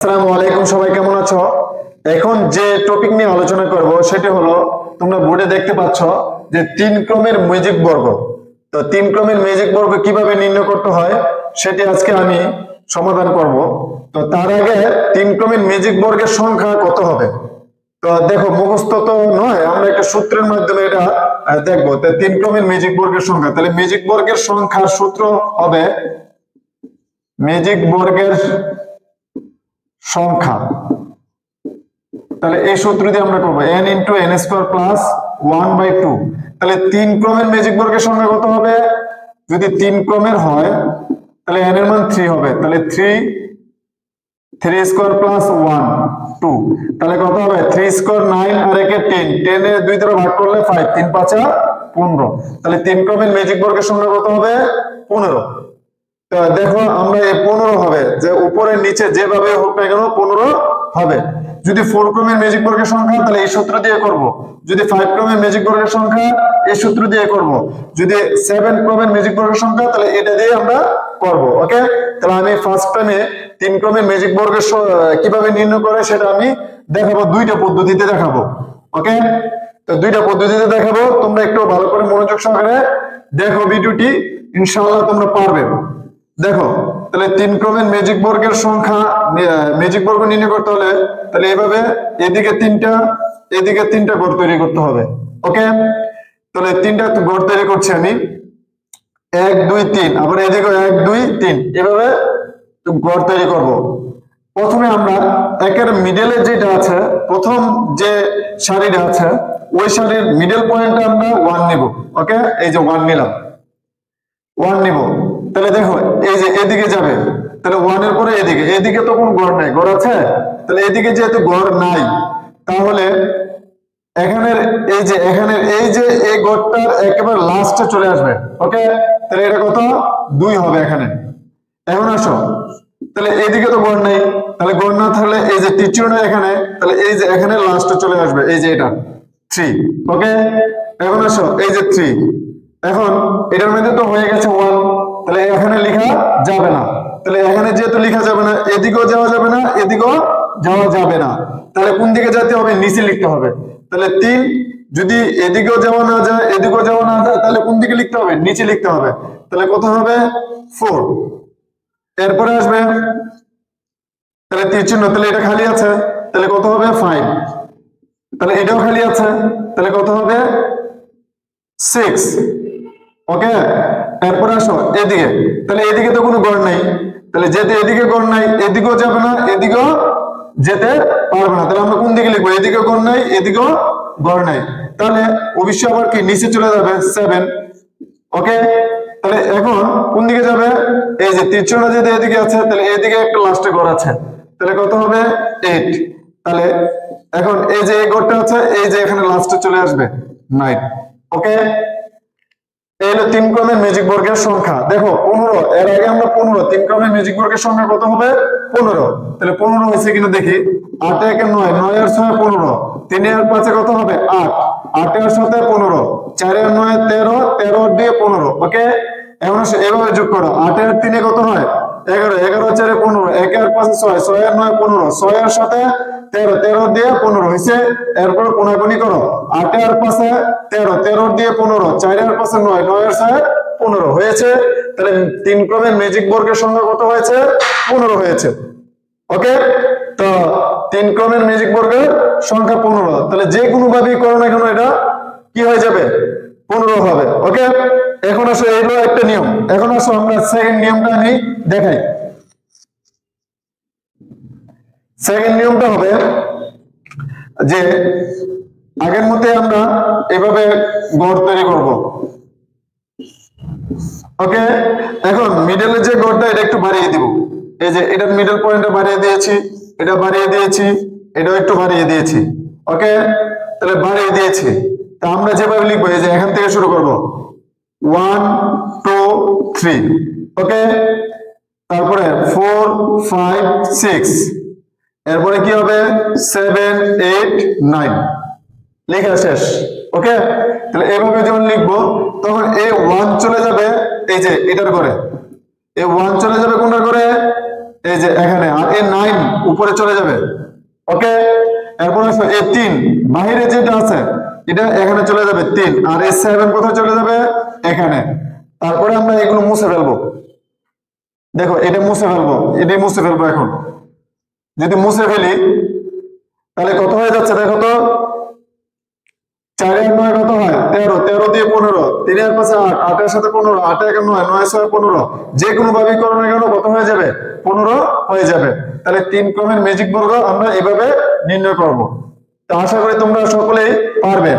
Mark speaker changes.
Speaker 1: আসসালামু আলাইকুম, সবাই কেমন আছো? এখন যে টপিক নিয়ে আলোচনা করব সেটা হলো, তোমরা বোর্ডে দেখতে পাচ্ছ যে তিন ক্রমের ম্যাজিক বর্গ। তো তিন ক্রমের ম্যাজিক বর্গ কিভাবে নির্ণয় করতে হয় সেটি আজকে আমি সমাধান করব। তো তার আগে তিন ক্রমের ম্যাজিক বর্গের সংখ্যা কত হবে? তো দেখো, মুখস্থ তো নয়, আমরা একটা সূত্রের মাধ্যমে এটা দেখবো। তো তিন ক্রমের ম্যাজিক বর্গের সংখ্যা, তাহলে ম্যাজিক বর্গের সংখ্যার সূত্র হবে ম্যাজিক বর্গের সংখ্যা। তাহলে এই সূত্র দিয়ে আমরা করব n * n² + 1/2। তাহলে তিন ক্রমের ম্যাজিক বর্গের সংখ্যা কত হবে? যদি তিন ক্রমের হয় তাহলে n এর মান 3 হবে। তাহলে 3 স্কয়ার প্লাস 1 2, তাহলে কত হবে? 3 স্কয়ার 9 আর একে 10, 10 এর দুই দ্বারা ভাগ করলে 5, 3 5 15। তাহলে তিন ক্রমের ম্যাজিক বর্গের সংখ্যা কত হবে? 15। তো দেখো, আমরা এই 15 হবে, যে উপরে নিচে যেভাবে হোক না কেন 15 হবে। যদি 4 ক্রমের ম্যাজিক বর্গের সংখ্যা তাহলে এই সূত্র দিয়ে করব, যদি 5 ক্রমের ম্যাজিক বর্গের সংখ্যা এই সূত্র দিয়ে করব, যদি 7 ক্রমের ম্যাজিক বর্গের সংখ্যা তাহলে এটা দিয়ে আমরা করব। ওকে, তাহলে আমি ফার্স্ট টাইমে তিন ক্রমের ম্যাজিক বর্গের কিভাবে নির্ণয় করে সেটা আমি দেখাবো, দুইটা পদ্ধতিতে দেখাবো। ওকে, তো দুইটা পদ্ধতিতে দেখাবো, তোমরা একটু ভালো করে মনোযোগ সহকারে দেখো ভিডিওটি, ইনশাআল্লাহ তোমরা পারবে। দেখো, তাহলে তিন ক্রমের ম্যাজিক বর্গের সংখ্যা, ম্যাজিক বর্গ নির্ণয় করতে হলে তাহলে এভাবে এদিকে তিনটা এদিকে তিনটা ঘর তৈরি করতে হবে। ওকে, তাহলে তিনটা ঘর তৈরি করছি আমি, 1 2 3, আবার এদিকে 1 2 3, এভাবে ঘর তৈরি করব। প্রথমে আমরা একের মিডলে যেটা আছে, প্রথম যে সারিটা আছে ওই সারির মিডল পয়েন্টে আমরা 1 নিব। ওকে, এই যে 1 নিলাম, 1 নিব। তাহলে দেখো, এই যে এদিকে যাবে, তাহলে 1 এর পরে এদিকে তো কোনো ঘর নাই, ঘর আছে? তাহলে এদিকে যেহেতু ঘর নাই, তাহলে এখানের এই ঘরটার একেবারে লাস্টে চলে আসবে। ওকে, তাহলে এটা কত? 2 হবে এখানে। এখন আসো, তাহলে এইদিকে তো ঘর নাই, তাহলে ঘর না থাকলে এই যে তৃতীয়টা এখানে, তাহলে এই যে এখানে লাস্টে চলে আসবে, এই যে এটা 3। ওকে, এখন আসো, এই যে 3, এখন এটার মধ্যে তো হয়ে গেছে 1, তাহলে এখানে লেখা যাবে না। তাহলে এখানে যেহেতু লেখা যাবে না, এদিকেও যাওয়া যাবে না, এদিকেও যাওয়া যাবে না, তাহলে কোন দিকে যেতে হবে? নিচে লিখতে হবে। তাহলে 3, যদি এদিকেও যাওয়া না যায়, এদিকেও যাওয়া না যায়, তাহলে কোন দিকে লিখতে হবে? নিচে লিখতে হবে। তাহলে কত হবে? 4। এরপরে আসবে, তাহলে তীর চিহ্ন, তাহলে এটা খালি আছে, তাহলে কত হবে? 5। তাহলে এটাও খালি আছে, তাহলে কত হবে? 6। ওকে, এরপর আসো এদিকে, তাহলে এদিকে তো কোনো ঘর নাই, তাহলে যেতে এদিকে ঘর নাই, এদিকেও যাবে না, এদিকেও যেতে পারবে না, তাহলে আমরা কোন দিকে লিখবো? এদিকে ঘর নাই, এদিকেও ঘর নাই, তাহলে অবশ্যই আবার কি নিচে চলে যাবে 7। ওকে, তাহলে এখন কোন দিকে যাবে? এই যে তীরচিহ্নটা যেহেতু এদিকে আছে, তাহলে এদিকে একটা লাস্টে ঘর আছে, তাহলে কত হবে? 8। তাহলে এখন এই যে এই ঘরটা আছে, এই যে এখানে লাস্টে চলে আসবে 9। ওকে, এই হলো তিন ক্রমের ম্যাজিক বর্গের সংখ্যা। দেখো 15, এর আগে আমরা 15, তিন ক্রমের ম্যাজিক বর্গের সংখ্যা কত হবে? 15। তাহলে 15 হয়েছে কিনা দেখি। 8 এ 9, 9 এর 6 15, 3 এর 5 কত হবে? 8, 8 এর 7 15, 4 এর 9 13, 13 দিয়ে 15। ওকে, এখন এভাবে যোগ করো, 8 এর 3 কত হয়? 11, 11 4 15, 1 এর 5 6, 6 এর 9 15, 6 এর 7 13, 13 দিয়ে 15 হয়েছে। এরপর কোনাকুনি করো, 8 এর 5 13, 13 দিয়ে 15, 4 এর 5 9, 9 এর 6 15 হয়েছে। তাহলে তিন ক্রমের ম্যাজিক বর্গের সংখ্যা কত হয়েছে? 15 হয়েছে। ওকে, তো তিন ক্রমের ম্যাজিক বর্গের সংখ্যা 15, তাহলে যে কোনো ভাবেই করো না কেন এটা কি হয়ে যাবে? 15 হবে। ওকে, এখন আসো, এগুলো একটা নিয়ম। এখন আসো আমরা সেকেন্ড নিয়মটা আমি দেখাই। সেকেন্ড নিয়মটা হবে যে আগের মধ্যে আমরা এভাবে ঘর তৈরি করব। ওকে, এখন মিডলে যে ঘরটা, এটা একটু বাড়িয়ে দিব। এই যে এটার মিডল পয়েন্টটা বাড়িয়ে দিয়েছি, এটা বাড়িয়ে দিয়েছি, এটাও একটু বাড়িয়ে দিয়েছি। ওকে, তাহলে বাড়িয়ে দিয়েছি, তা আমরা যেভাবে লিখবো, এই যে এখান থেকে শুরু করব, 1 2 3। ওকে, তারপরে 4 5 6, এরপরে কি হবে? 7 8 9, লেখা শেষ। ওকে, তাহলে এইভাবে যখন লিখবো তখন এই 1 চলে যাবে এই যে এটার করে, এই 1 চলে যাবে কোনটার করে? এই যে এখানে, আর এই 9 উপরে চলে যাবে। ওকে, এরপর আসো এই 3 বাহিরে যেটা আছে এটা এখানে চলে যাবে 3, আর এই 7 কোথায় চলে যাবে? এখানে। তারপরে আমরা এগুলো মুছে ফেলবো। দেখো এটা মুছে ফেলবো, এটাই মুছে ফেলবো এখন। যদি মুছে ফেলি তাহলে কত হয়ে যাচ্ছে দেখো তো, 4 আর 9 কত হয়? 13, 13 দিয়ে 15, 3 এর পাশে 8, 8 এর সাথে 15, 8 এর 9, 9 6 15, যে কোনো ভাবে করো না কেন কত হয়ে যাবে? 15 হয়ে যাবে। তাহলে 3 ক্রমের ম্যাজিক বর্গ আমরা এভাবে নির্ণয় করব। তো আশা করি তোমরা সকলেই পারবে।